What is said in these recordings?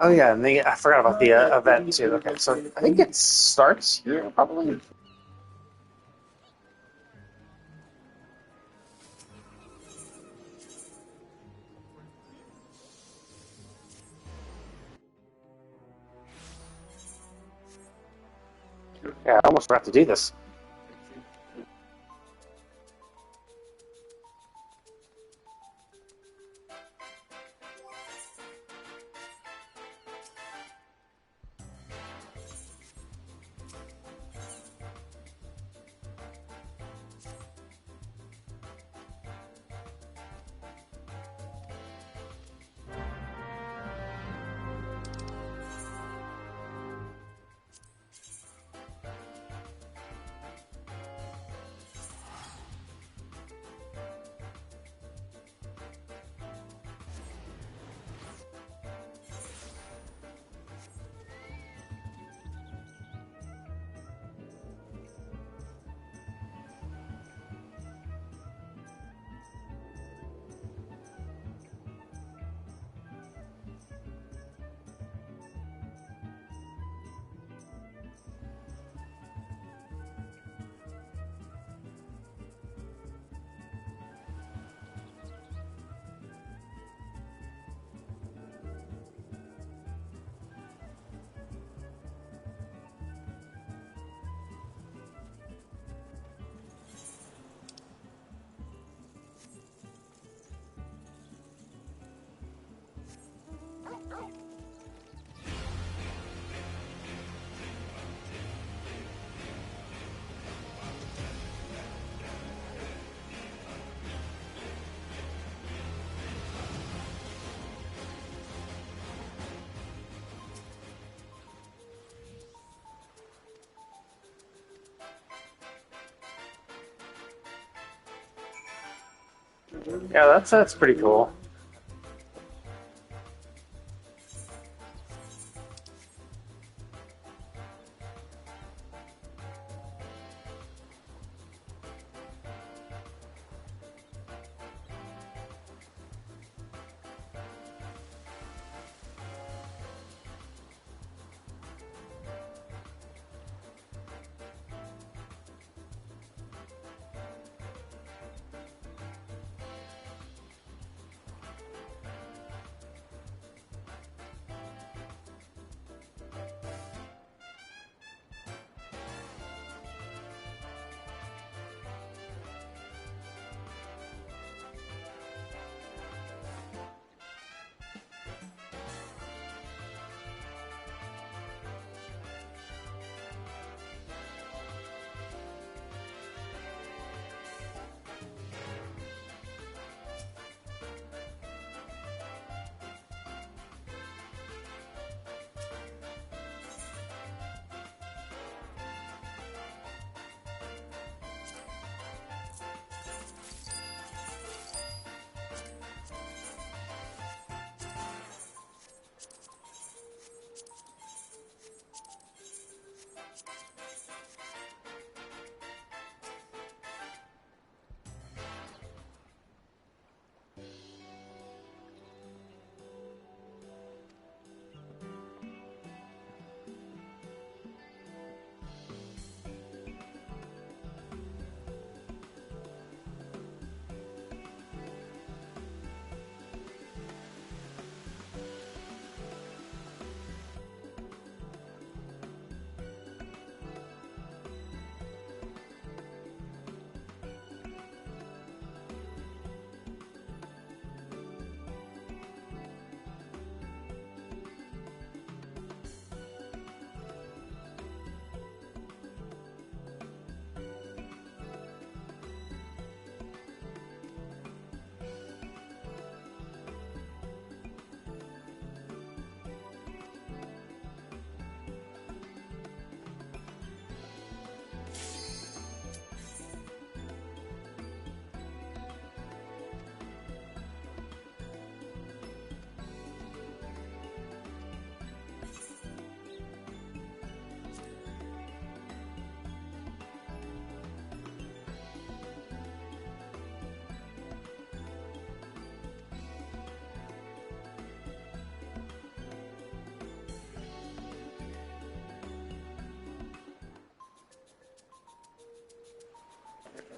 Oh yeah, and I forgot about the event too. Okay, so I think it starts here probably. Yeah, I almost forgot to do this. Yeah, that's pretty cool.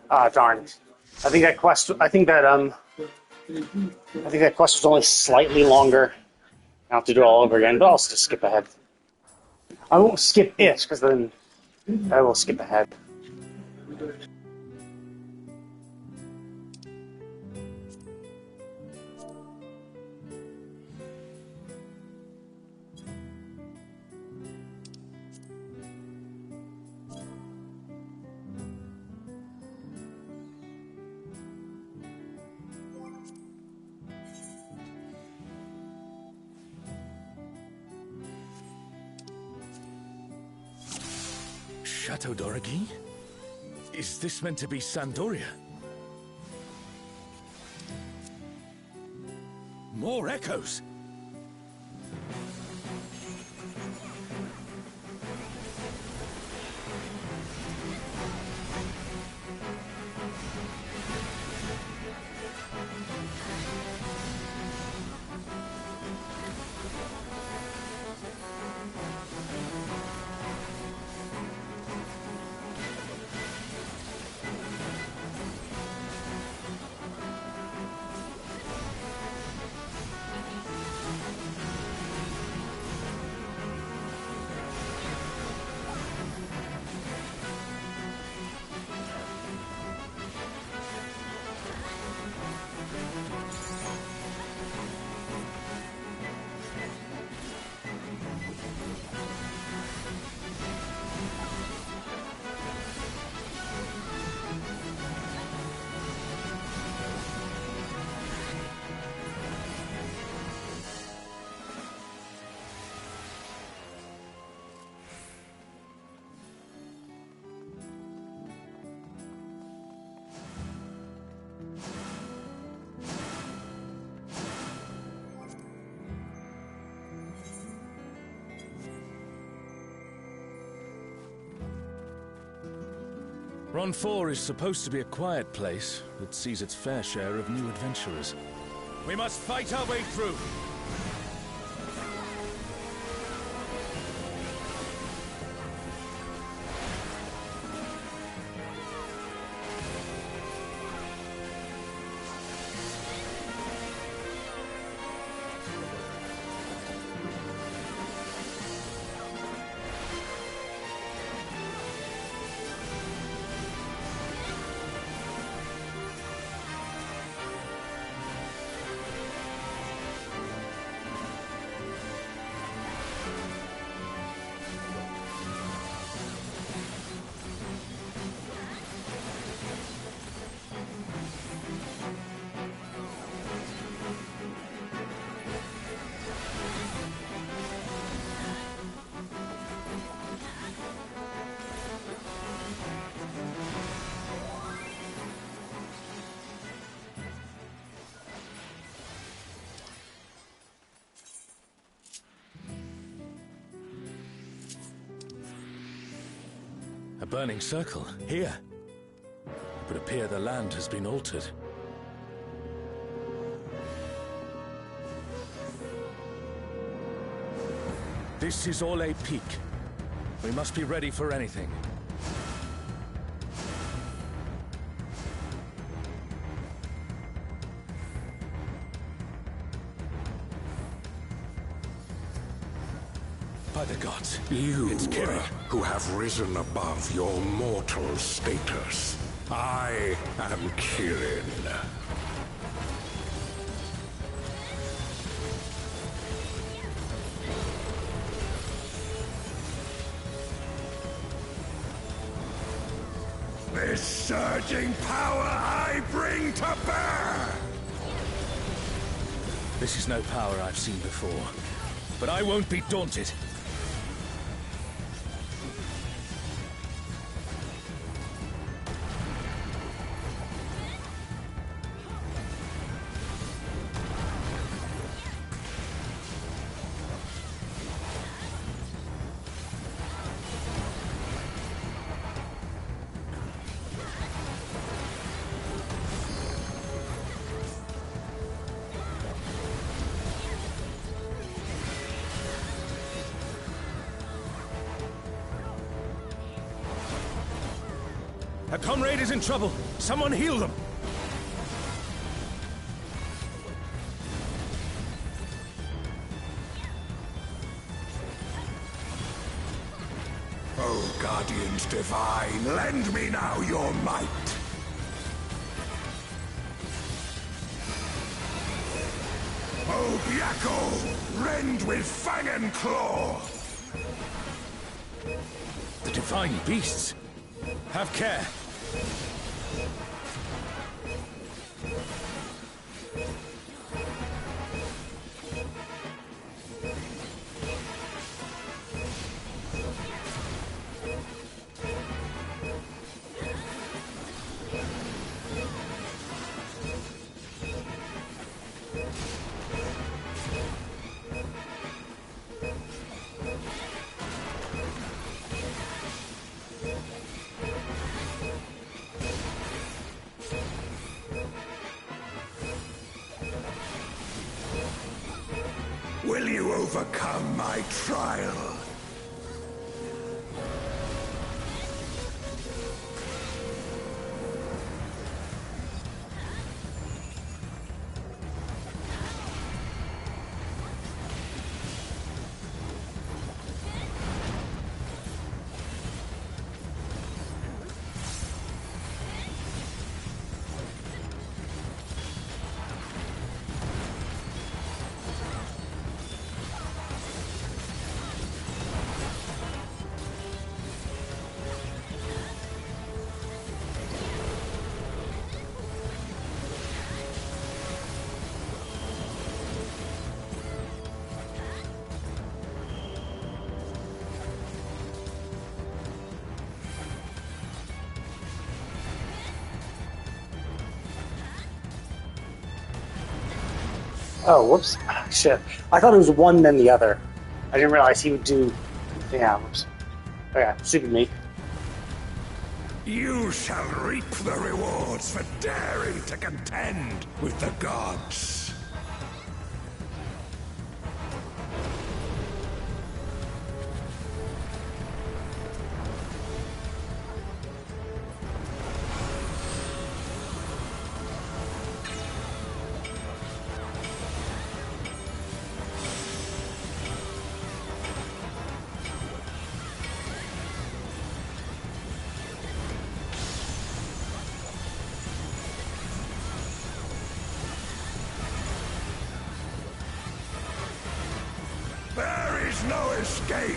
Ah, darn. I think that quest. I think that quest was only slightly longer. I'll have to do it all over again, but I'll just skip ahead. I won't skip it, because then I will skip ahead. Chateau d'Origny? Is this meant to be Sandoria? More echoes! Moonfaire is supposed to be a quiet place that sees its fair share of new adventurers. We must fight our way through! A burning circle, here. It would appear the land has been altered. This is Orlais Peak. We must be ready for anything. By the gods, You it's Kirin. who have risen above your mortal status. I am Kirin. This surging power I bring to bear! This is no power I've seen before, but I won't be daunted. A comrade is in trouble. Someone heal them. Oh, Guardians Divine, lend me now your might. Oh, Byakko, rend with fang and claw. The divine beasts. Have care. Will you overcome my trial? Oh, whoops. Ah, shit. I thought it was one then the other. I didn't realize he would do... Yeah, whoops. Okay, stupid me. You shall reap the rewards for daring to contend with the gods. There is no escape!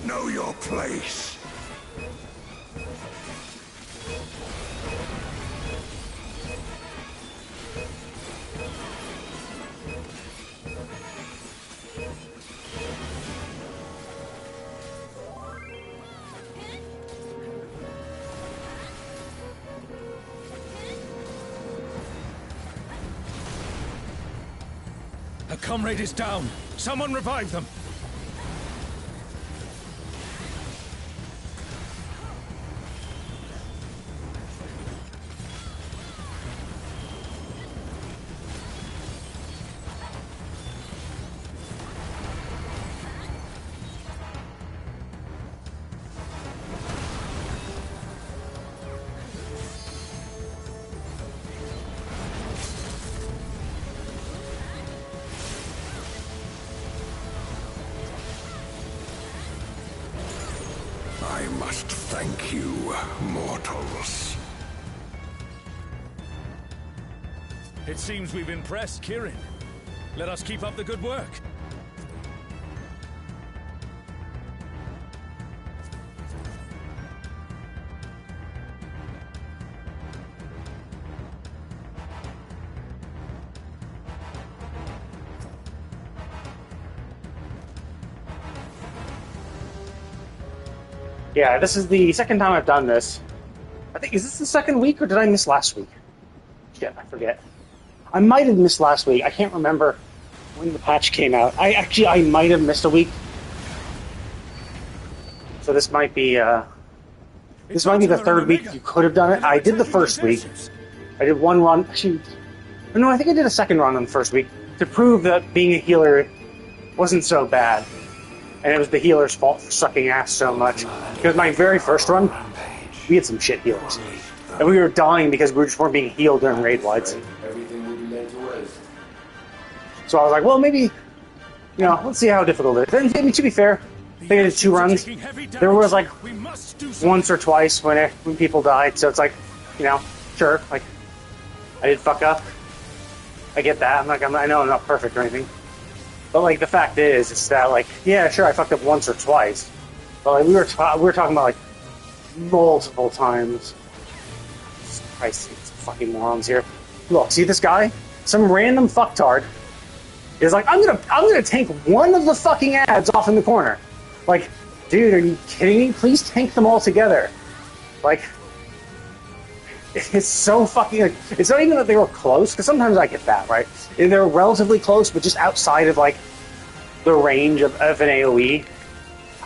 Know your place. A comrade is down. Someone revive them. I must thank you, mortals. It seems we've impressed Kirin. Let us keep up the good work. Yeah, this is the second time I've done this. I think, is this the second week, or did I miss last week? Shit, I forget. I might have missed last week. I can't remember when the patch came out. I might have missed a week. So this might be the third week you could have done it. I did the first week. I did one run. Actually, no, I think I did a second run on the first week to prove that being a healer wasn't so bad. And it was the healer's fault for sucking ass so much. Because my very first run, we had some shit healers. And we were dying because we just weren't being healed during raid wides. So I was like, well, maybe, let's see how difficult it is. And to be fair, I think I did 2 runs. There was like once or twice when people died, so it's like, sure, like, I did fuck up. I get that. I know I'm not perfect or anything. But like the fact is, it's that like, yeah, sure, I fucked up once or twice, but like we were talking about like multiple times. Christ, these fucking morons here. Look, see this guy? Some random fucktard is like, I'm gonna tank one of the fucking ads off in the corner. Like, dude, are you kidding me? Please tank them all together. Like, it's so fucking, like, it's not even that they were close, because sometimes I get that, right? They're relatively close, but just outside of, like, the range of an AoE.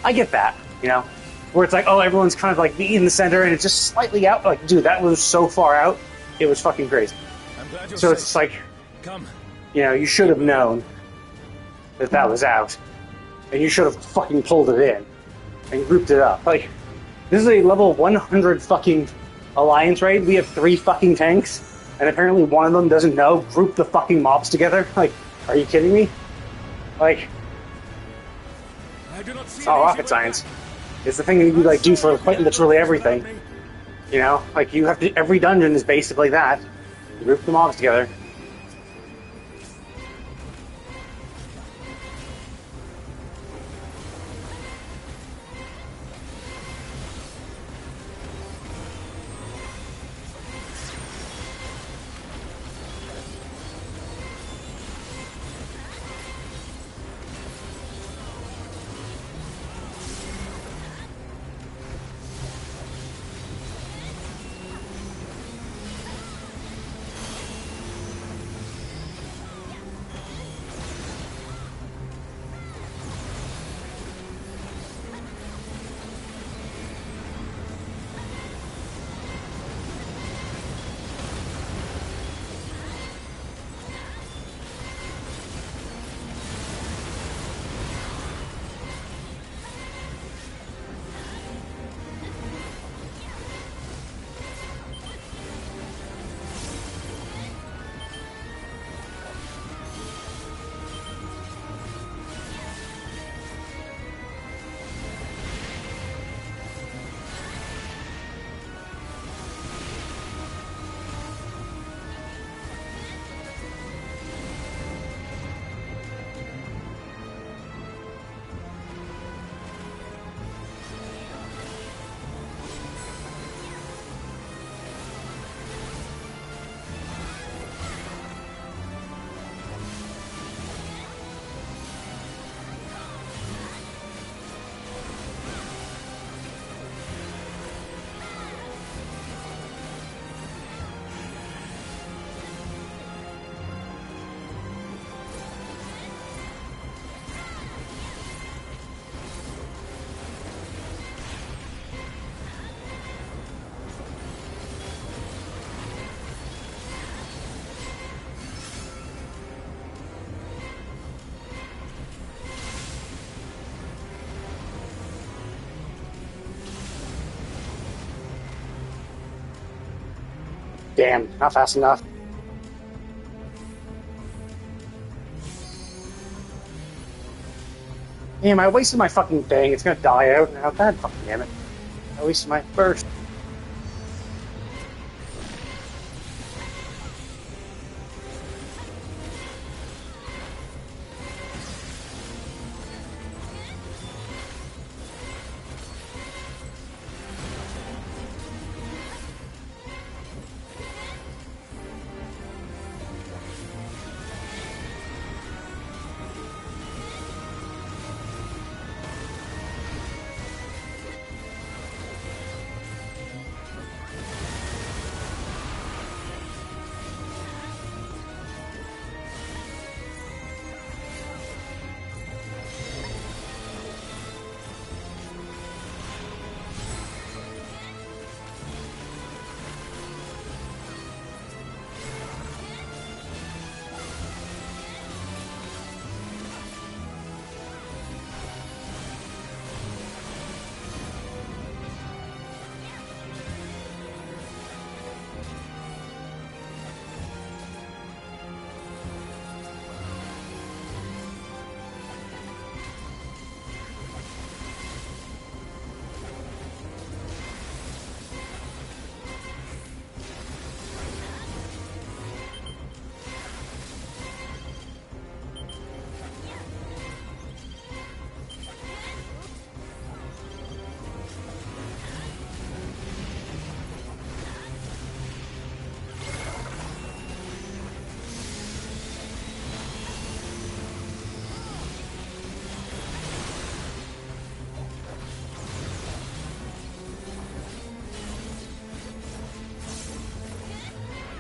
I get that, Where it's like, oh, everyone's kind of, like, in the center, and it's just slightly out. Like, dude, that was so far out, it was fucking crazy. So it's like, Come. You should have known that was out. And you should have fucking pulled it in and grouped it up. Like, this is a level 100 fucking Alliance raid. We have 3 fucking tanks, and apparently one of them doesn't know. Group the fucking mobs together. Like, are you kidding me? Like, it's not rocket science. It's the thing that you like do for quite literally everything. Like you have to. Every dungeon is basically that. You group the mobs together. Damn, not fast enough. Damn, I wasted my fucking thing. It's gonna die out now. God fucking damn it. I wasted my burst.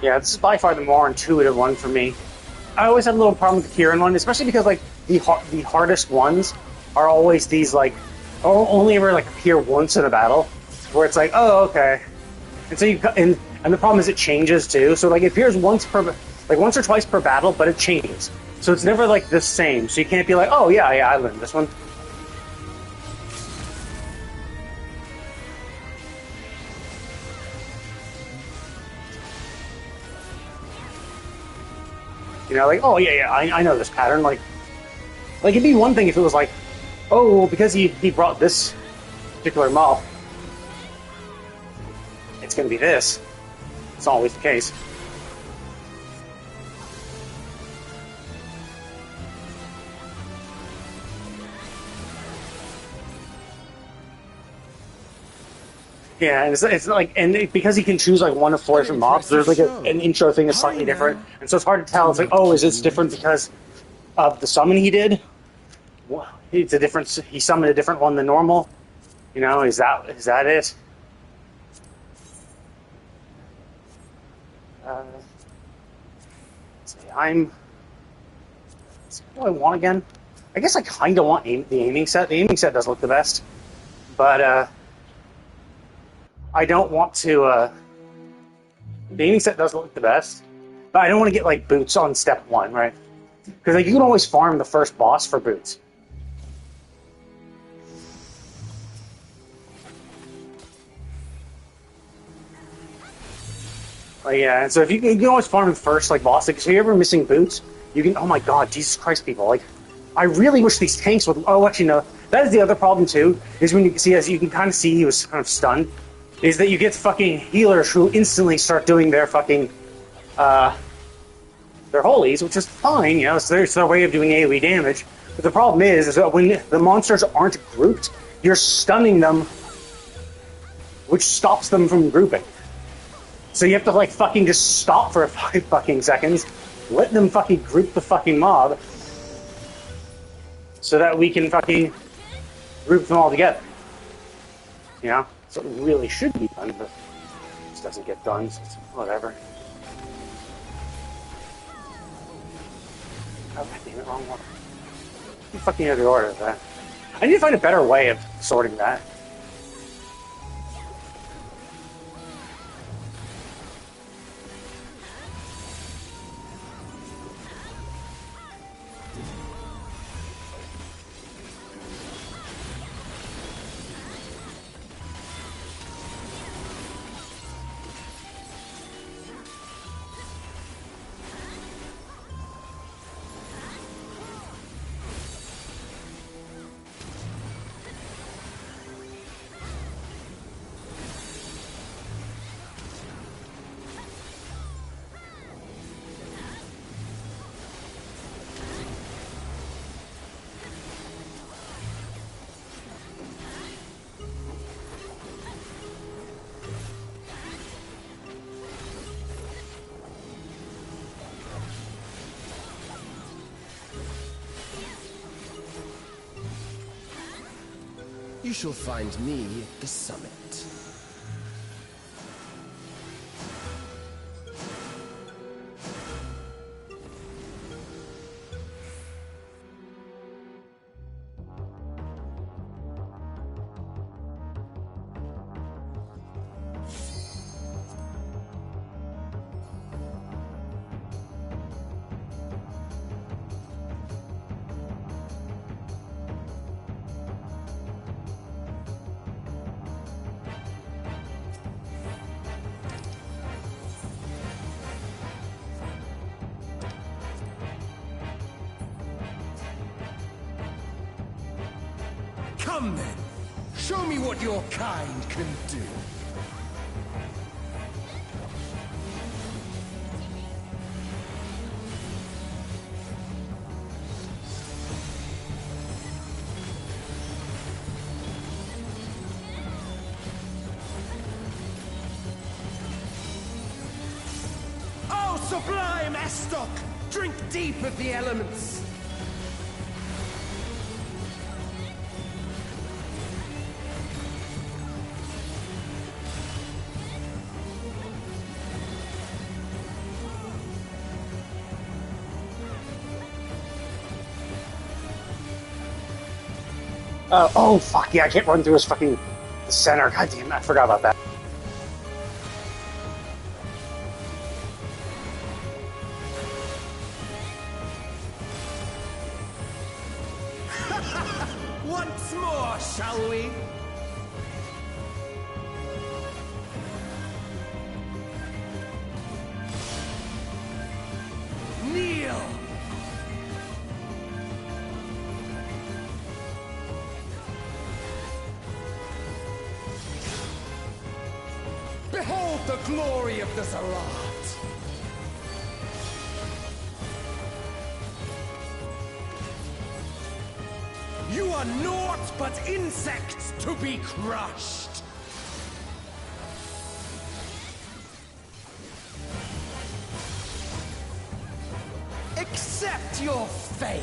Yeah, this is by far the more intuitive one for me. I always had a little problem with the Kieran one, especially because like the hardest ones are always these like only ever like appear once in a battle, where it's like, oh, okay. And so and the problem is it changes too. So like it appears once or twice per battle, but it changes. So it's never like the same. So you can't be like, oh yeah, I learned this one. You know, like, oh yeah, I know this pattern. Like it'd be one thing if it was like, oh, well, because he brought this particular mob, it's going to be this. It's not always the case. Yeah, and it's like, because he can choose like one of 4 different mobs, there's like an intro thing that's slightly different, and so it's hard to tell. It's like, oh, is this different because of the summon he did? It's a different. He summoned a different one than normal. You know, is that it? Let's see, what do I want again? I guess I kind of want the aiming set. The aiming set does look the best, but I don't want to. The aiming set does look the best, but I don't want to get like boots on step 1, right? Because like you can always farm the first boss for boots. Yeah, and so if you can always farm first, like boss, like, so you're ever missing boots, you can. Oh my god, Jesus Christ, people! Like, I really wish these tanks would. Oh, actually, no. That is the other problem too. Is when you see, as you can kind of see, he was kind of stunned. Is that you get fucking healers who instantly start doing their fucking, their holies, which is fine, you know. So there's their way of doing AoE damage. But the problem is that when the monsters aren't grouped, you're stunning them, which stops them from grouping. So you have to like fucking just stop for 5 fucking seconds, let them fucking group the fucking mob, so that we can fucking group them all together. You know? So it really should be done, but it just doesn't get done, so it's whatever. Oh, god damn it, wrong one. You fucking have the order of that. I need to find a better way of sorting that. You shall find me at the summit. Come then, show me what your kind can do. Oh, sublime Estok! Drink deep of the elements! Oh, fuck, yeah, I can't run through his fucking center. God damn it, I forgot about that. Once more, shall we? Kneel! Behold the glory of the Zarat! You are naught but insects to be crushed! Accept your fate!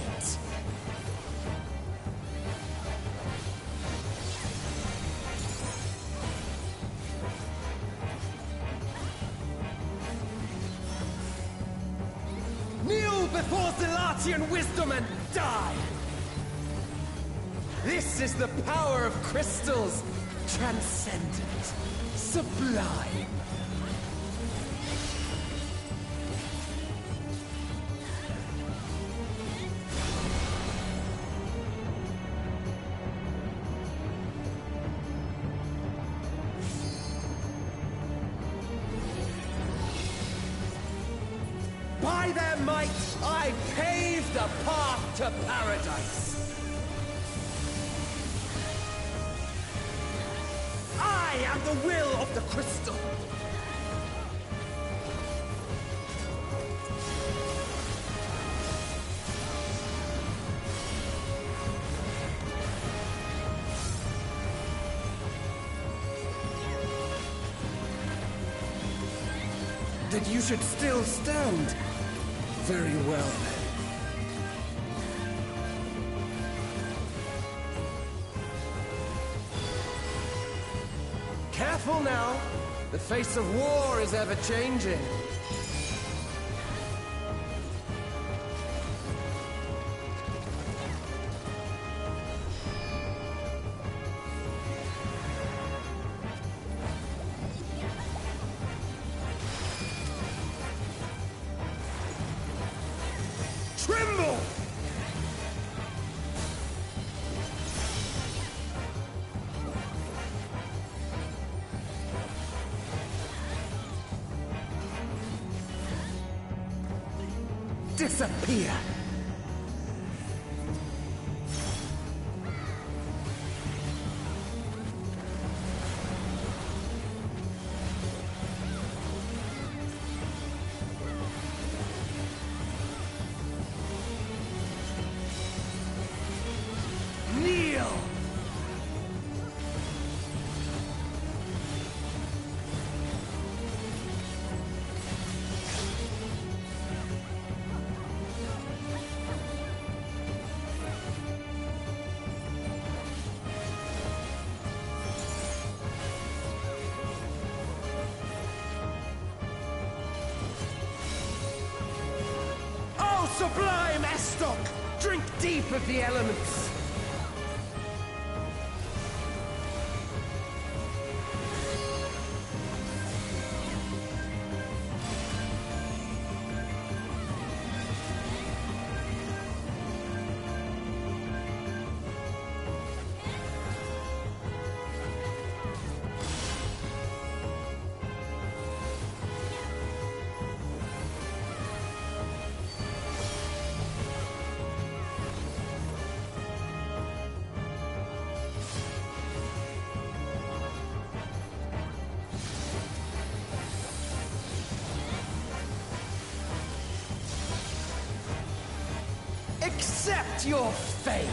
Kneel before Zilatian wisdom and die! This is the power of crystals, transcendent, sublime. By their might, I pave the path to paradise. I am the will of the crystal. That you should still stand. Very well, then. Careful now. The face of war is ever changing. Tremble! Disappear! Kneel! Oh, sublime Estok! Drink deep of the elements! Accept your fate!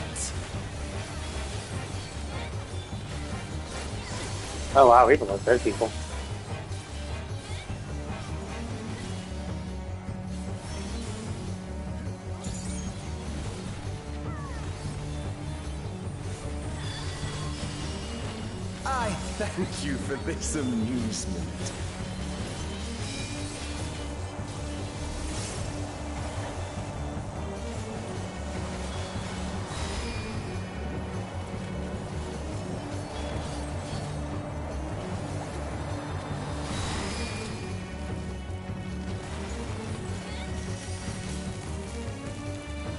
Oh wow, we look dead people. I thank you for this amusement.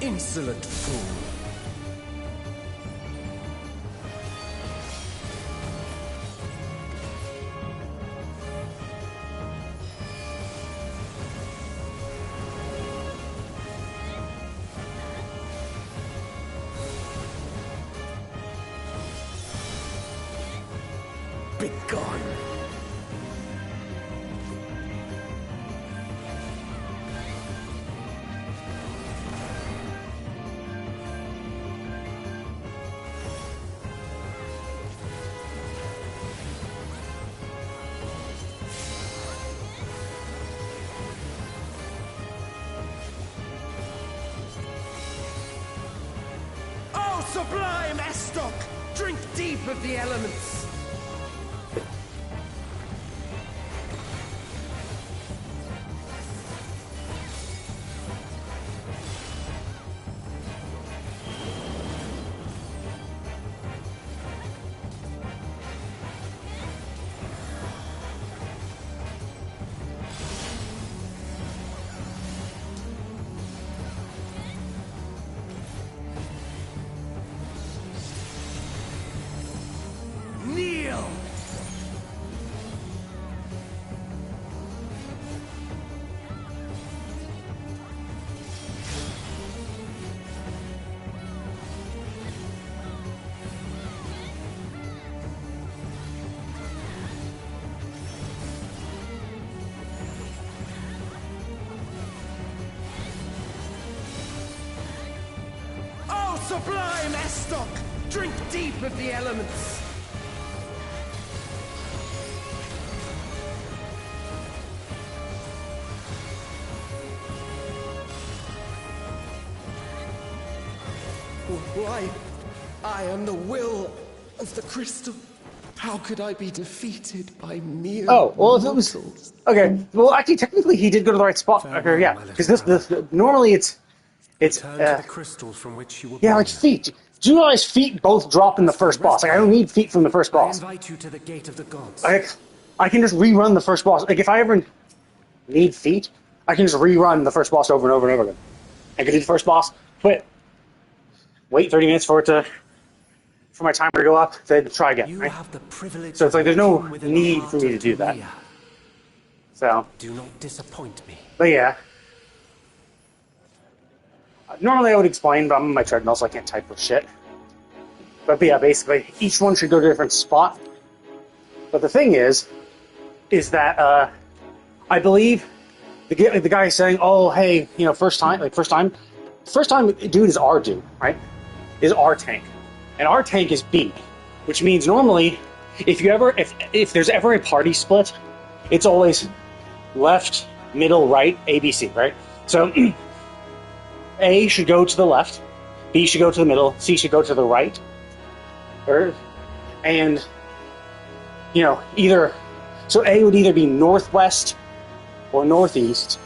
insolent fool. Begone. Oh, sublime Estoc! Drink deep of the elements! Kneel! Oh, sublime Estoc! Drink deep of the elements! Why, I am the will of the crystal. How could I be defeated by mere Oh, well, if it was... mortals? Okay, well, actually, technically, he did go to the right spot. Okay, yeah, because this normally it's Turn to the crystals from which you were yeah, born. like feet. Do you realize feet both drop in the first boss? Like, I don't need feet from the first I boss. invite you to the gate of the gods. Like, I can just rerun the first boss. Like, if I ever need feet, I can just rerun the first boss over and over and over again. I can do the first boss, quit, wait 30 minutes for my timer to go up, then try again. You Right? have the privilege So it's like there's no of within the need heart for me to of do that. Turia. So, Do not disappoint me. but yeah. Normally I would explain, but I'm on my treadmill, so I can't type with shit. But yeah, basically, each one should go to a different spot. But the thing is that I believe the guy is saying, "Oh, hey, you know, first time, dude is our dude, right? Is our tank, and our tank is B, which means normally, if there's ever a party split, it's always left, middle, right, A, B, C, right? So A should go to the left, B should go to the middle, C should go to the right, and you know, so A would either be northwest or northeast,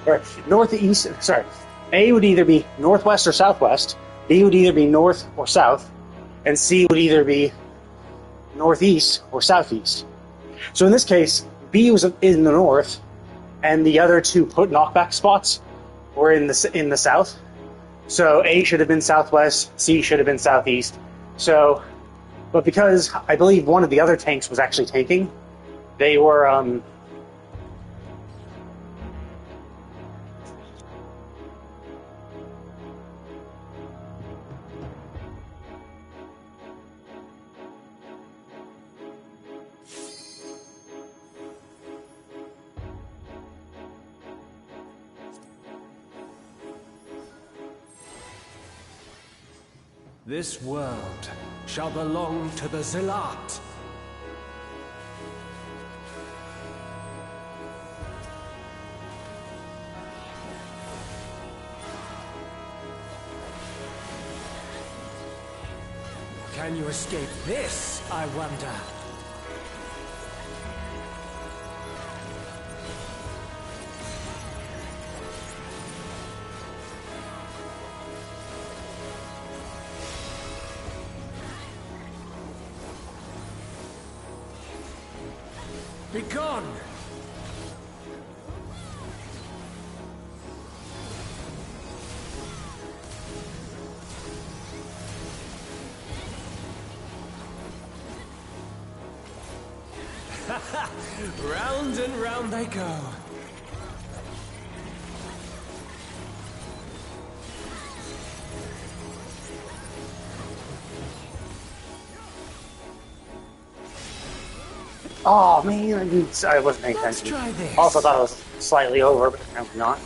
or northeast. Sorry, A would either be northwest or southwest. B would either be north or south, and C would either be northeast or southeast. So in this case, B was in the north, and the other two put knockback spots were in the south. So A should have been southwest, C should have been southeast. So, but because I believe one of the other tanks was actually tanking, they were This world shall belong to the Zealot. Can you escape this, I wonder? Begone! Round and round they go. Oh man, I wasn't paying Let's attention. try this. Also thought it was slightly over, but apparently not.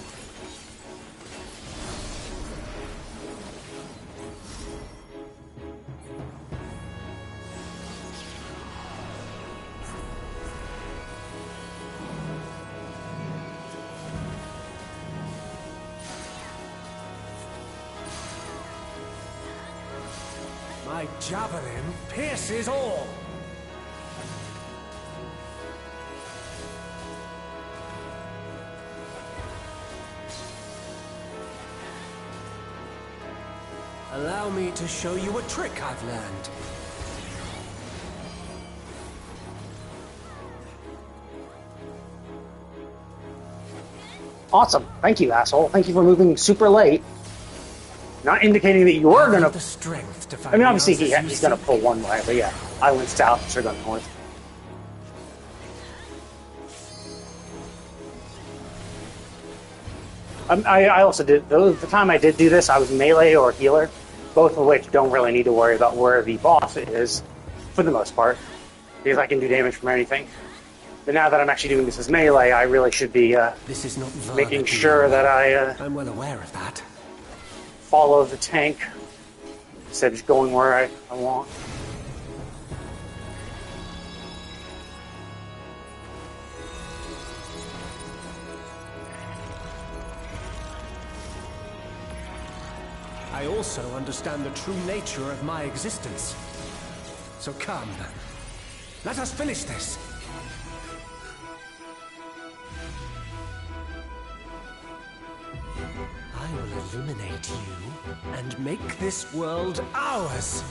My javelin pierces all. Allow me to show you a trick I've learned. Awesome. Thank you, asshole. Thank you for moving super late. Not indicating that you were gonna. The strength to I find mean, obviously the answers he's you gonna seek. pull one way, but yeah, I went south, should have gone north. I also did the time I did do this. I was melee or healer, both of which don't really need to worry about where the boss is, for the most part, because I can do damage from anything. But now that I'm actually doing this as melee, I really should be This is not making verbatim. sure that I I'm well aware of that. follow the tank instead of just going where I want. I also understand the true nature of my existence. So come, let us finish this. I will illuminate you and make this world ours.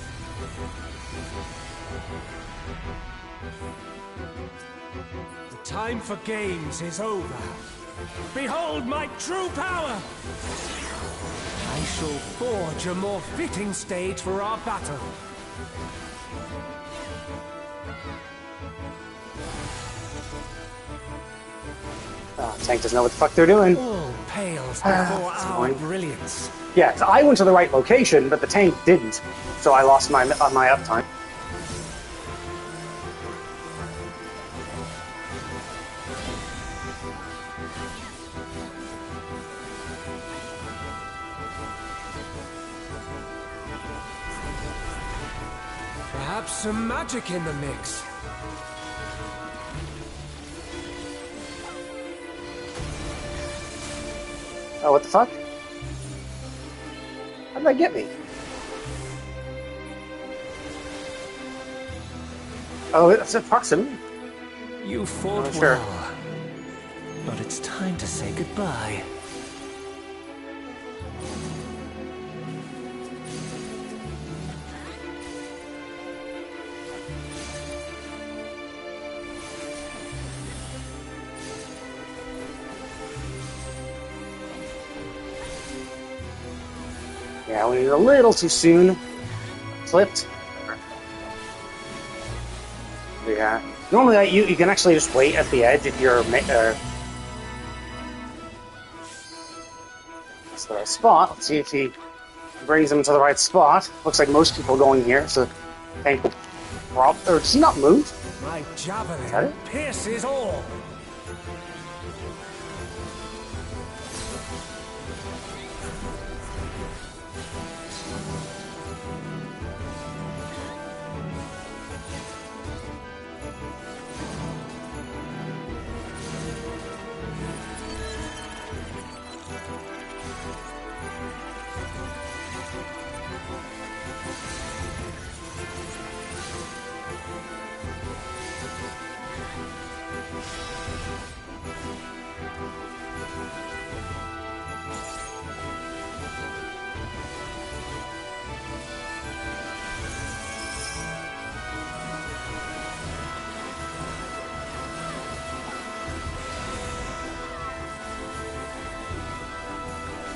The time for games is over. Behold my true power! I shall forge a more fitting stage for our battle. Tank doesn't know what the fuck they're doing. All pales before That's our annoying. brilliance. Yeah, so I went to the right location, but the tank didn't, so I lost my uptime. Perhaps some magic in the mix. Oh, what the fuck? How did that get me? Oh, it's a proximity. You fought Oh, sure. well, but it's time to say goodbye. Yeah, we were a little too soon. Flipped. Yeah. Normally, you can actually just wait at the edge if you're that's the right spot. Let's see if he brings them to the right spot. Looks like most people are going here, so tank will or does he not move? My that javelin it? pierces all.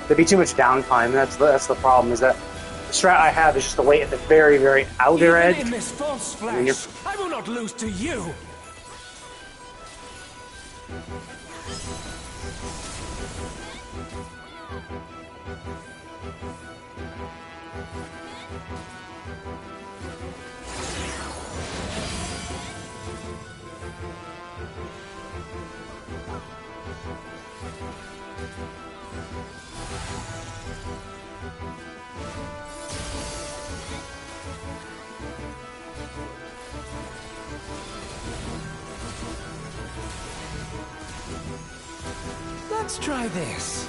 There'd be too much downtime. That's the problem. Is that the strat I have is just to wait at the very, very outer Even edge. in this false mean, you're- flesh, I will not lose to you. Let's try this.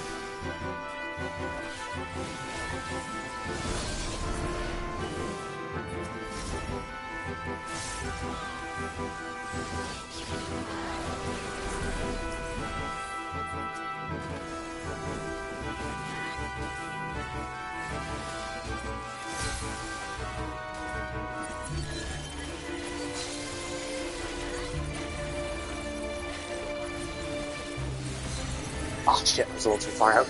Oh shit, I was a little too far out.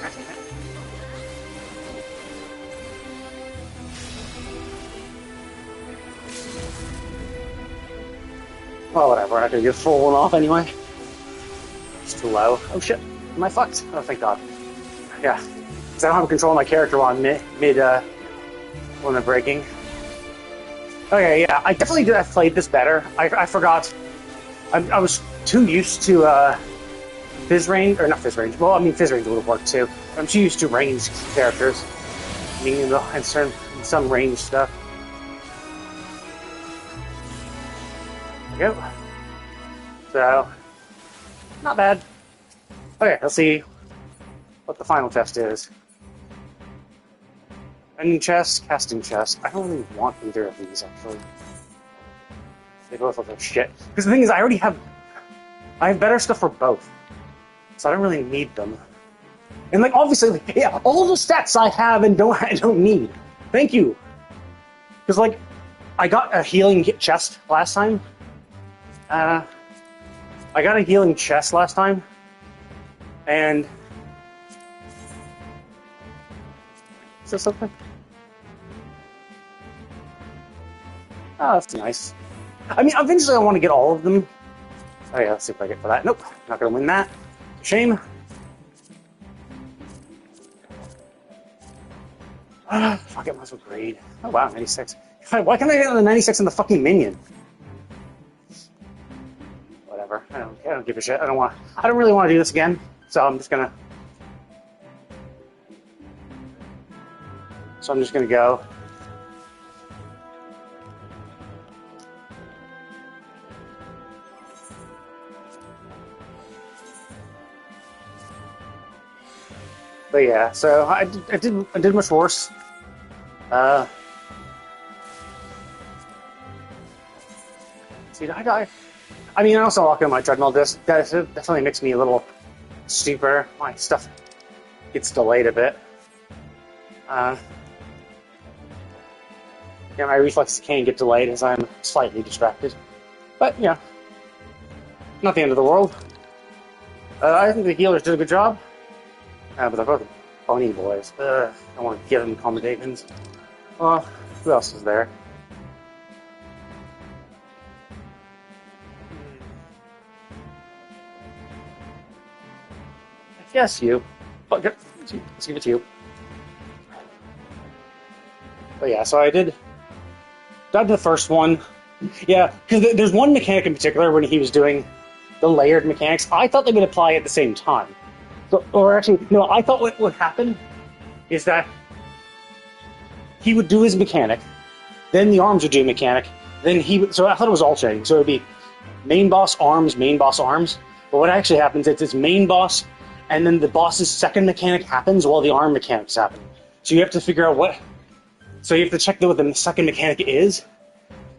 Well, whatever, we're not gonna get a full one off anyway. It's too low. Oh shit, am I fucked? Oh, thank God. Yeah, because I don't have control of my character while I'm when I'm breaking. Okay, yeah, I definitely did have played this better. I forgot. I was too used to, Fizz range, or not Fizz range, well, I mean, Fizz range would have worked too. I'm too used to ranged characters, and some ranged stuff. There we go. So, not bad. Okay, let's see what the final test is. Ending chest, casting chest. I don't really want either of these, actually. They both look like shit. Because the thing is, I have better stuff for both. So I don't really need them. And like obviously, yeah, all the stats I have and I don't need. Thank you. Because like, I got a healing chest last time. I got a healing chest last time, and is there something? Oh, that's nice. I mean, eventually I want to get all of them. Oh yeah, let's see if I get for that. Nope, not gonna win that. Shame. Fuck it, might as well grade. Oh wow, 96. God, why can't I get on the 96 in the fucking minion? Whatever. I don't give a shit. I don't really want to do this again. So I'm just gonna go. But yeah, so I did much worse. See, did I die? I mean, I also lock in my treadmill disc. That definitely makes me a little stupider. My stuff gets delayed a bit. Yeah, my reflexes can get delayed as I'm slightly distracted. But, yeah, not the end of the world. I think the healers did a good job. But they're both bony boys. I want to give them accommodations. Who else is there? Yes, you. Fuck it. Let's give it to you. But yeah, so I did the first one. Yeah, because there's one mechanic in particular when he was doing the layered mechanics. I thought they would apply at the same time. So, or actually, no, I thought what would happen is that he would do his mechanic, then the arms would do mechanic, then he would, so I thought it was alternating. So it would be main boss, arms, main boss, arms. But what actually happens is it's main boss, and then the boss's second mechanic happens while the arm mechanics happen. So you have to figure out so you have to check what the second mechanic is,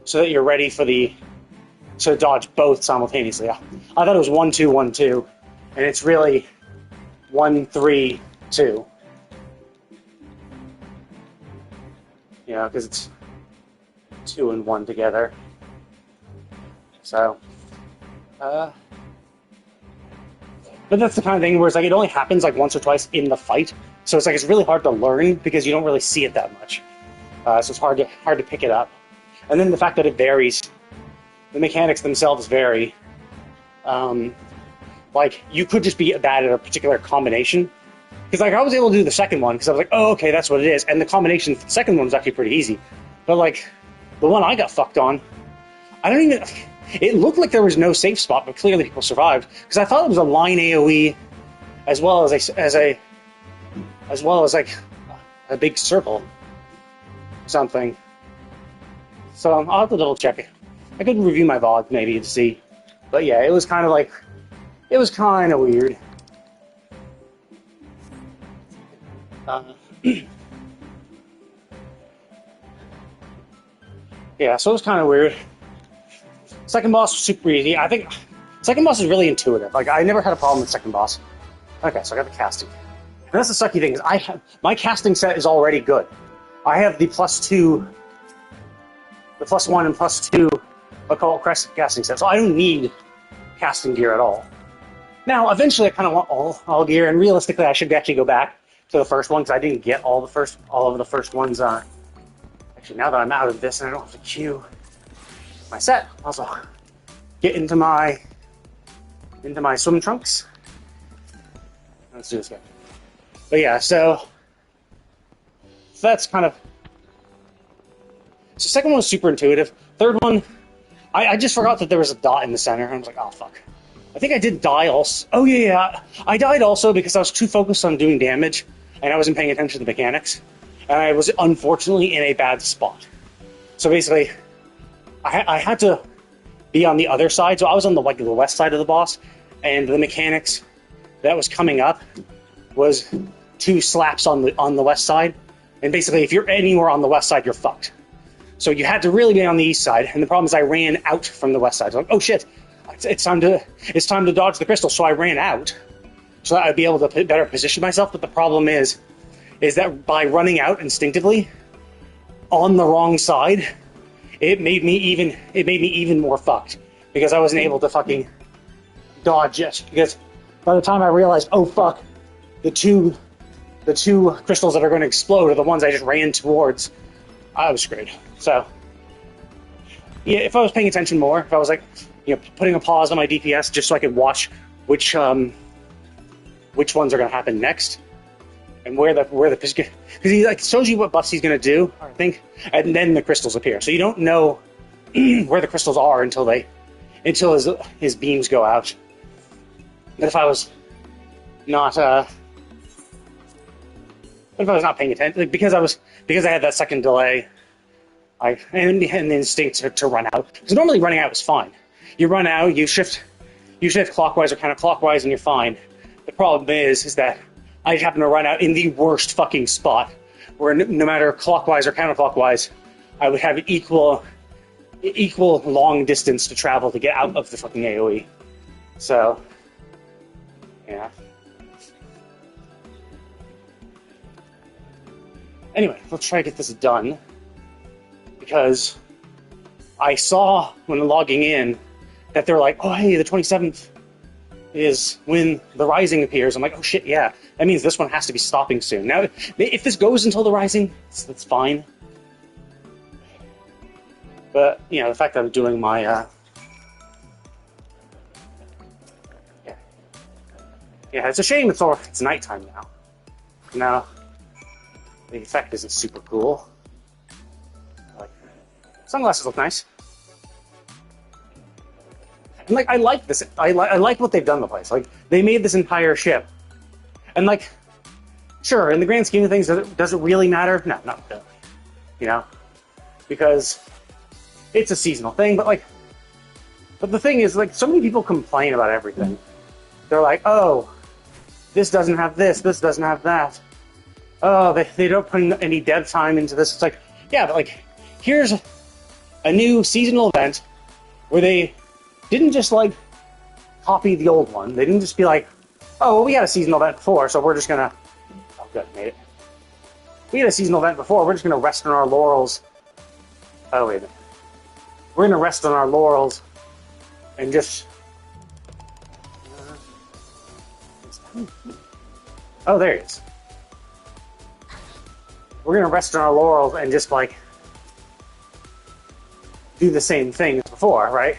so that you're ready for to dodge both simultaneously. I thought it was 1, 2, 1, 2, and it's really 1, 3, 2. Yeah, because it's 2 and 1 together. So, but that's the kind of thing where it's like it only happens like once or twice in the fight. So it's like it's really hard to learn because you don't really see it that much. So it's hard to pick it up. And then the fact that it varies, the mechanics themselves vary. like, you could just be bad at a particular combination. Because, like, I was able to do the second one, because I was like, oh, okay, that's what it is. And the combination for the second one was actually pretty easy. But, like, the one I got fucked on, I don't even... It looked like there was no safe spot, but clearly people survived. Because I thought it was a line AoE, as well as like, a big circle. Something. So, I'll have to double check it. I could review my VOD, maybe, to see. But yeah, it was kind of like... It was kind of weird. Yeah, so it was kind of weird. Second boss was super easy. I think second boss is really intuitive. Like, I never had a problem with second boss. Okay, so I got the casting. And that's the sucky thing, is my casting set is already good. I have the +2, the +1 and +2 occult casting set, so I don't need casting gear at all. Now, eventually I kind of want all gear, and realistically I should actually go back to the first one, because I didn't get all of the first ones. Actually, now that I'm out of this and I don't have to queue my set, I'll also get into my swim trunks. Let's do this again. But yeah, so that's kind of... So second one was super intuitive. Third one, I just forgot that there was a dot in the center, and I was like, oh fuck. I think I did die also. Oh yeah, I died also because I was too focused on doing damage, and I wasn't paying attention to the mechanics. And I was unfortunately in a bad spot. So basically, I had to be on the other side. So I was on the west side of the boss, and the mechanics that was coming up was 2 slaps on the west side. And basically, if you're anywhere on the west side, you're fucked. So you had to really be on the east side. And the problem is, I ran out from the west side. So I'm like, oh shit, it's time to dodge the crystal. So I ran out so that I'd be able to better position myself. But the problem is that by running out instinctively on the wrong side, it made me even more fucked, because I wasn't able to fucking dodge it. Because by the time I realized, oh fuck, the two crystals that are going to explode are the ones I just ran towards, I was screwed. So yeah, if I was paying attention more, if I was like, putting a pause on my DPS just so I could watch which ones are going to happen next, and where the because he like shows you what buffs he's going to do, I think, and then the crystals appear. So you don't know where the crystals are until his beams go out. But if I was not paying attention, like, because I had that second delay, I had the instinct to run out. Because normally running out was fine. You run out, you shift clockwise or counterclockwise, and you're fine. The problem is that I happen to run out in the worst fucking spot, where no matter clockwise or counterclockwise, I would have equal long distance to travel to get out of the fucking AoE. So, yeah. Anyway, let's try to get this done, because I saw when logging in that they're like, oh hey, the 27th is when the Rising appears. I'm like, oh shit, yeah. That means this one has to be stopping soon. Now, if this goes until the Rising, that's fine. But, the fact that I'm doing my, Yeah, it's a shame it's nighttime now. Now, the effect isn't super cool. Sunglasses look nice. And, I like this. I like what they've done to the place. They made this entire ship. And, sure, in the grand scheme of things, does it really matter? No, not really. Because it's a seasonal thing, but the thing is, so many people complain about everything. They're like, oh, this doesn't have this doesn't have that. Oh, they don't put any dev time into this. It's like, yeah, but, here's a new seasonal event where they didn't just, copy the old one. They didn't just be like, oh, well, we had a seasonal event before, so we're just gonna... Oh, good, made it. We had a seasonal event before, we're just gonna rest on our laurels. Oh, wait a minute. We're gonna rest on our laurels and just... Oh, there he is. We're gonna rest on our laurels and just, do the same thing as before, right?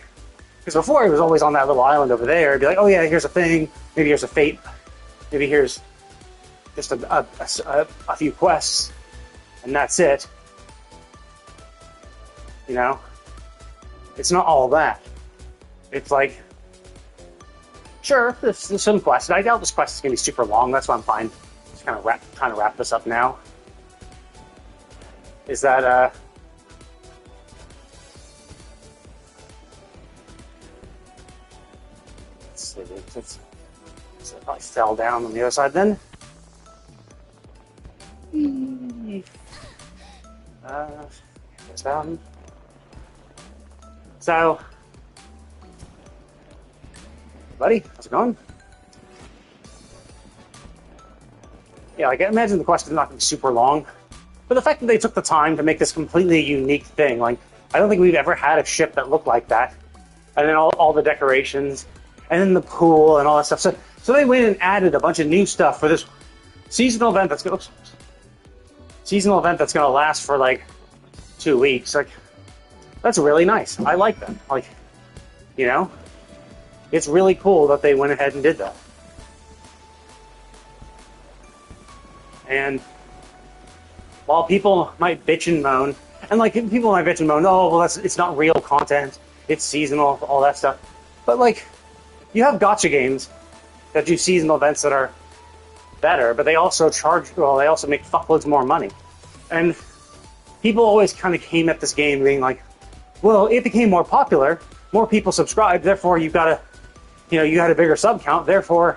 Because before, he was always on that little island over there. He'd be like, oh yeah, here's a thing. Maybe here's a fate. Maybe here's just a few quests. And that's it. You know? It's not all that. It's like, sure, there's some quests. I doubt this quest is going to be super long. That's why I'm fine. Just kind of trying to wrap this up now. Is that, let's see, so it probably fell down on the other side then. Goes down. So, buddy, how's it going? Yeah, like, I imagine the quest is not going to be super long, but the fact that they took the time to make this completely unique thing, like, I don't think we've ever had a ship that looked like that. And then all the decorations, and then the pool and all that stuff. So they went and added a bunch of new stuff for this seasonal event that's going to last for like 2 weeks. Like, that's really nice. I like that. Like, you know, it's really cool that they went ahead and did that. And while people might bitch and moan, and like people might bitch and moan, oh, well, it's not real content, it's seasonal, all that stuff. But like, you have gacha games that do seasonal events that are better, but they also they also make fuckloads more money. And people always kind of came at this game being like, well, it became more popular, more people subscribed, therefore you had a bigger sub count, therefore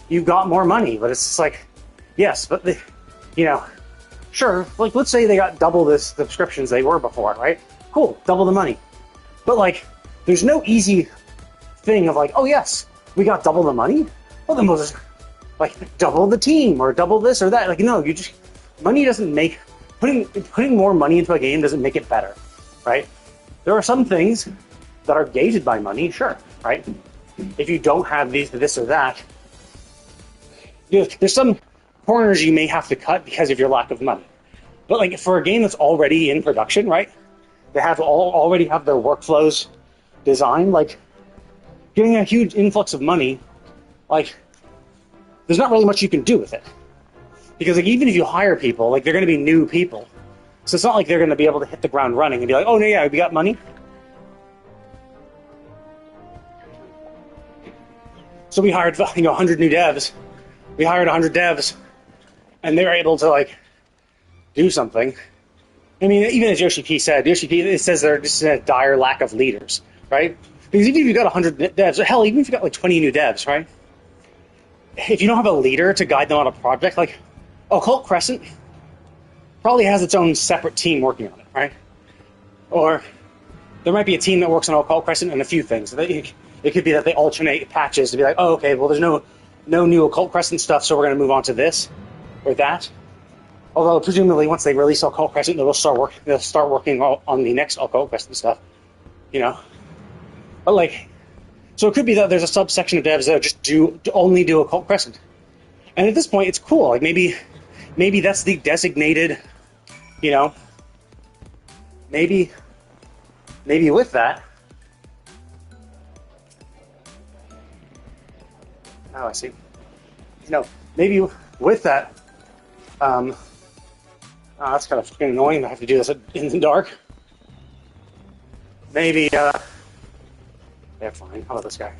you got more money. But it's just like, yes, but sure, like, let's say they got double the subscriptions they were before, right? Cool, double the money. But like, there's no easy thing of like, oh yes, we got double the money? Well, then we'll just like double the team or double this or that. Like, no, money doesn't make, putting more money into a game doesn't make it better, right? There are some things that are gated by money, sure, right? If you don't have this or that, there's some corners you may have to cut because of your lack of money. But like, for a game that's already in production, right? They already have their workflows designed, like, getting a huge influx of money, like, there's not really much you can do with it. Because like, even if you hire people, like, they're going to be new people. So it's not like they're going to be able to hit the ground running and be like, oh, no, yeah, we got money. So we hired, 100 new devs. We hired 100 devs, and they were able to, like, do something. I mean, even as Yoshi P said, it says they're just in a dire lack of leaders, right? Because even if you got 100 devs, hell, even if you got like 20 new devs, right? If you don't have a leader to guide them on a project, like Occult Crescent probably has its own separate team working on it, right? Or there might be a team that works on Occult Crescent and a few things. It could be that they alternate patches to be like, oh, okay, well, there's no new Occult Crescent stuff, so we're going to move on to this or that. Although presumably once they release Occult Crescent, they'll start working on the next Occult Crescent stuff, But like, so it could be that there's a subsection of devs that just only do Occult Crescent, and at this point, it's cool. Like maybe that's the designated, maybe with that. Oh, I see. Maybe with that. That's kind of annoying to have to do this in the dark. Maybe, yeah, fine. How about this guy?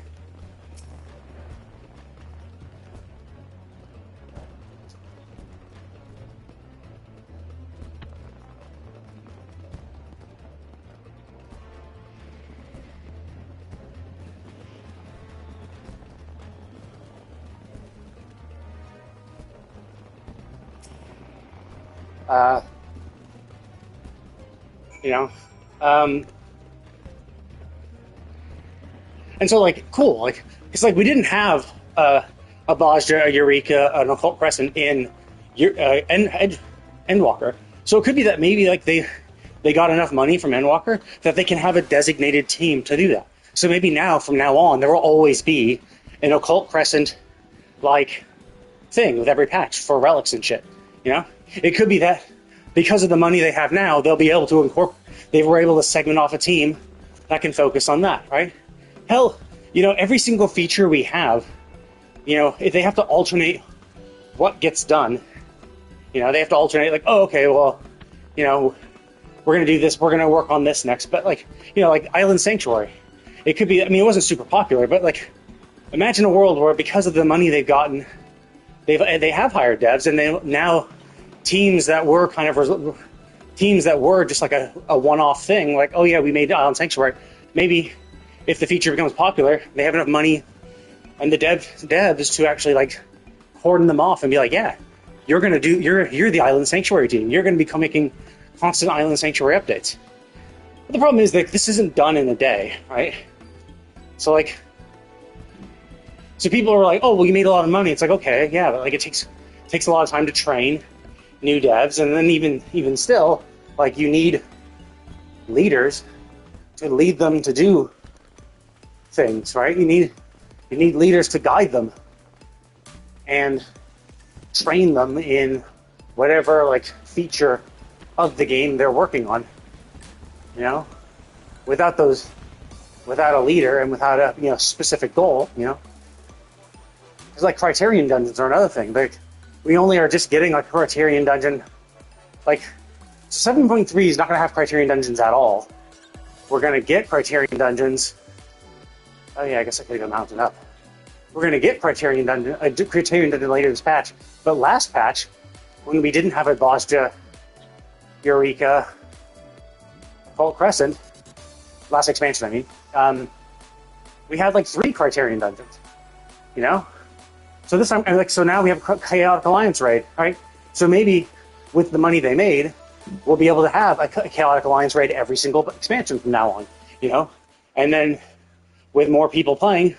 And so, like, cool, like, it's like we didn't have a Bajra, a Eureka, an Occult Crescent in Endwalker. So it could be that maybe, like, they got enough money from Endwalker that they can have a designated team to do that. So maybe from now on, there will always be an Occult Crescent, like, thing with every patch for relics and shit, It could be that because of the money they have now, they'll be able to they were able to segment off a team that can focus on that, right? hell, you know, every single feature we have, you know, if they have to alternate what gets done, you know, they have to alternate, like, oh, okay, well, you know, we're going to do this, we're going to work on this next. But, like, you know, like Island Sanctuary, it could be, I mean, it wasn't super popular, but, like, imagine a world where because of the money they've gotten, they have hired devs, and they now teams that were kind of teams that were just like a one-off thing, like, oh yeah, we made Island Sanctuary. Maybe if the feature becomes popular, they have enough money and the devs to actually like cordon them off and be like, yeah, you're the Island Sanctuary team. You're going to be making constant Island Sanctuary updates. But the problem is that this isn't done in a day, right? So like, so people are like, oh, well, you made a lot of money. It's like, okay, yeah, but like it takes a lot of time to train new devs, and then even still, like, you need leaders to lead them to do things, right? You need leaders to guide them and train them in whatever like feature of the game they're working on. You know, without a leader and without a, you know, specific goal, you know, it's like Criterion dungeons are another thing. Like, we only are just getting a Criterion dungeon. Like, 7.3 is not going to have Criterion dungeons at all. We're going to get Criterion dungeons. Oh yeah, I guess I could have mounted up. We're going to get Criterion dungeon later this patch. But last patch, when we didn't have a Bosja, Eureka, Occult Crescent, last expansion, I mean, we had like 3 Criterion dungeons. You know. So this time, like, so now we have Chaotic Alliance raid, right? So maybe with the money they made, we'll be able to have a Chaotic Alliance raid every single expansion from now on, you know? And then with more people playing,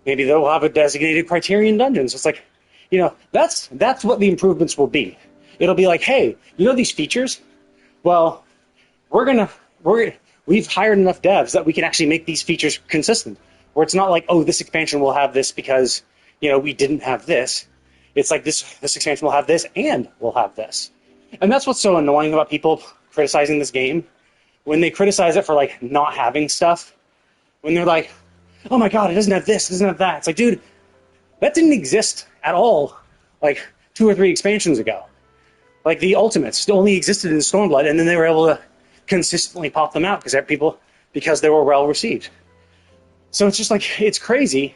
maybe they'll have a designated Criterion dungeon. So it's like, you know, that's what the improvements will be. It'll be like, hey, you know these features? Well, we've hired enough devs that we can actually make these features consistent. Where it's not like, oh, this expansion will have this because, you know, we didn't have this. It's like this expansion will have this and we'll have this. And that's what's so annoying about people criticizing this game. When they criticize it for like not having stuff, when they're like, oh my god, it doesn't have this, it doesn't have that. It's like, dude, that didn't exist at all like 2 or 3 expansions ago. Like the Ultimates only existed in Stormblood, and then they were able to consistently pop them out because they were well received. So it's just like, it's crazy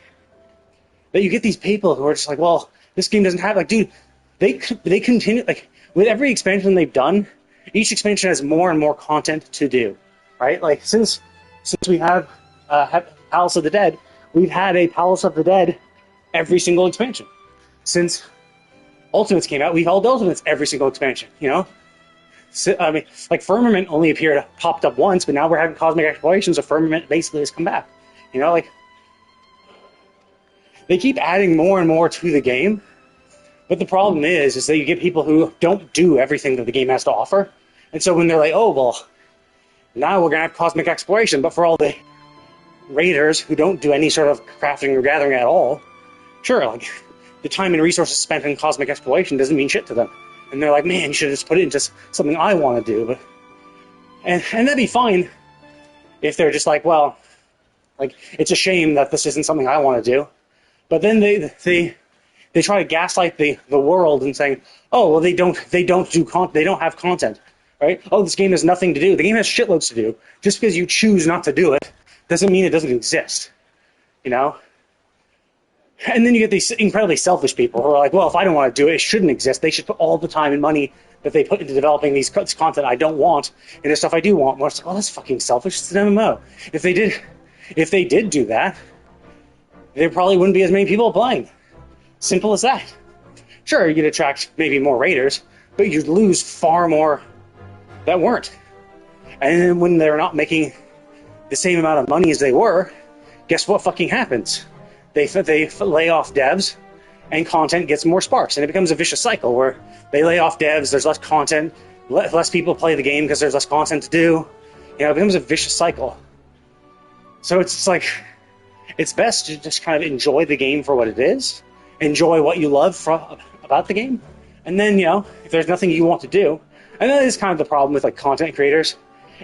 that you get these people who are just like, well, this game doesn't have, like, dude, they continue, like, with every expansion they've done, each expansion has more and more content to do, right? Like, since we have Palace of the Dead, we've had a Palace of the Dead every single expansion. Since Ultimates came out, we've held Ultimates every single expansion, you know? So, I mean, like, Firmament only popped up once, but now we're having Cosmic Exploration, so Firmament basically has come back. You know, like, they keep adding more and more to the game, but the problem is that you get people who don't do everything that the game has to offer, and so when they're like, oh, well, now we're going to have Cosmic Exploration, but for all the raiders who don't do any sort of crafting or gathering at all, sure, like, the time and resources spent in Cosmic Exploration doesn't mean shit to them. And they're like, man, you should have just put it into something I want to do. But and that'd be fine if they're just like, well, like, it's a shame that this isn't something I want to do. But then they try to gaslight the world and saying, oh, well, they don't have content, right? Oh, this game has nothing to do. The game has shitloads to do. Just because you choose not to do it doesn't mean it doesn't exist, you know? And then you get these incredibly selfish people who are like, well, if I don't want to do it, it shouldn't exist. They should put all the time and money that they put into developing this content I don't want into stuff I do want. Well, it's like, oh, that's fucking selfish. It's an MMO. If they did do that, there probably wouldn't be as many people playing. Simple as that. Sure, you'd attract maybe more raiders, but you'd lose far more that weren't. And then when they're not making the same amount of money as they were, guess what fucking happens? They lay off devs, and content gets more sparse, and it becomes a vicious cycle where they lay off devs, there's less content, less people play the game because there's less content to do. You know, it becomes a vicious cycle. So it's like, it's best to just kind of enjoy the game for what it is, enjoy what you love about the game, and then, you know, if there's nothing you want to do, and that is kind of the problem with like content creators,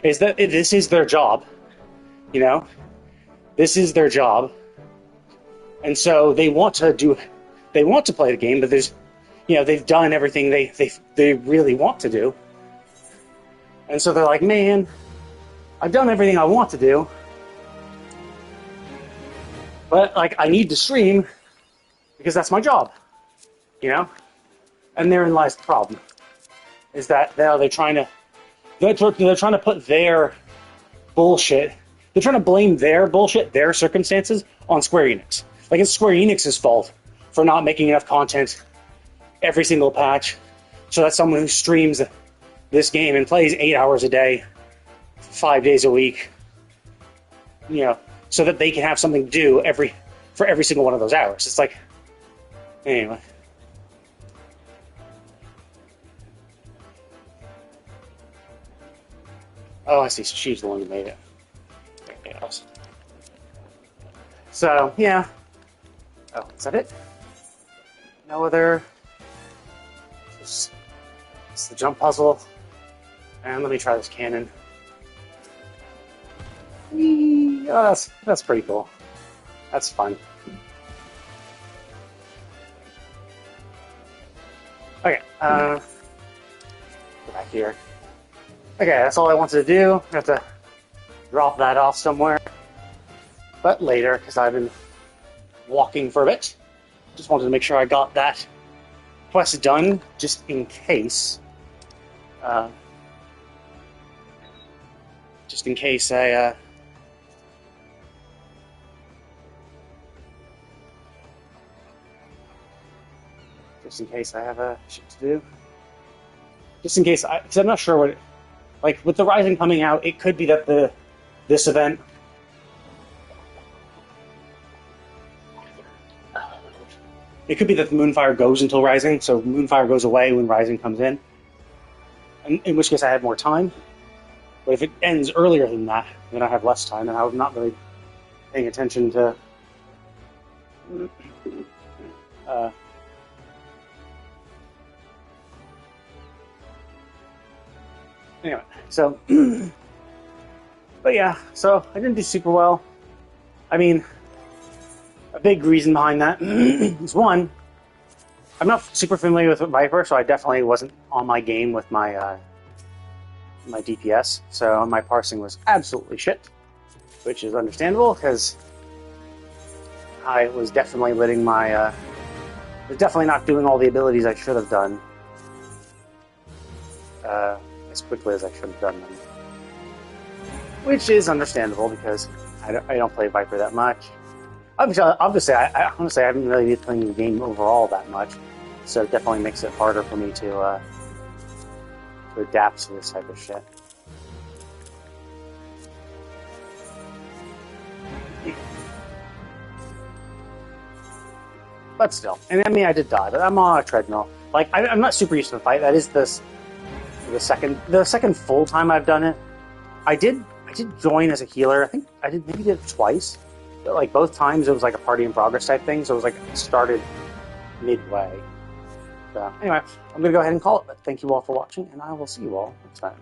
is that this is their job, you know? This is their job. And so they want to play the game, but there's, they've done everything they really want to do. And so they're like, man, I've done everything I want to do, but like I need to stream because that's my job, And therein lies the problem, is that they're trying to put their bullshit, they're trying to blame their bullshit, their circumstances on Square Enix. Like it's Square Enix's fault for not making enough content every single patch, so that someone who streams this game and plays 8 hours a day, 5 days a week, so that they can have something to do for every single one of those hours. It's like, anyway. Oh, I see. She's the one who made it. Anything else? So, yeah. Oh, is that it? No other. It's the jump puzzle. And let me try this cannon. Whee! Oh, that's pretty cool. That's fun. Okay, go back here. Okay, that's all I wanted to do. I have to drop that off somewhere. But later, because I've been walking for a bit. Just wanted to make sure I got that quest done, just in case. Just in case I, just in case I have shit to do. Just in case, because I'm not sure what, like with the Rising coming out, it could be that this event. It could be that the Moonfire goes until Rising, so Moonfire goes away when Rising comes in. In which case I have more time. But if it ends earlier than that, then I have less time, and I'm not really paying attention to... Anyway, so... But yeah, so I didn't do super well. I mean... A big reason behind that is one, I'm not super familiar with Viper, so I definitely wasn't on my game with my my DPS, so my parsing was absolutely shit, which is understandable because I was definitely letting my was definitely not doing all the abilities I should have done as quickly as I should have done them, which is understandable because I don't play Viper that much. Obviously, I honestly haven't really been playing the game overall that much, so it definitely makes it harder for me to adapt to this type of shit. But still, and I mean, I did die, but I'm on a treadmill. Like, I'm not super used to the fight. That is the second full time I've done it. I did join as a healer. I think I maybe did it twice. Like both times it was like a party in progress type thing, so it was like it started midway. So anyway, I'm gonna go ahead and call it, but thank you all for watching, and I will see you all next time.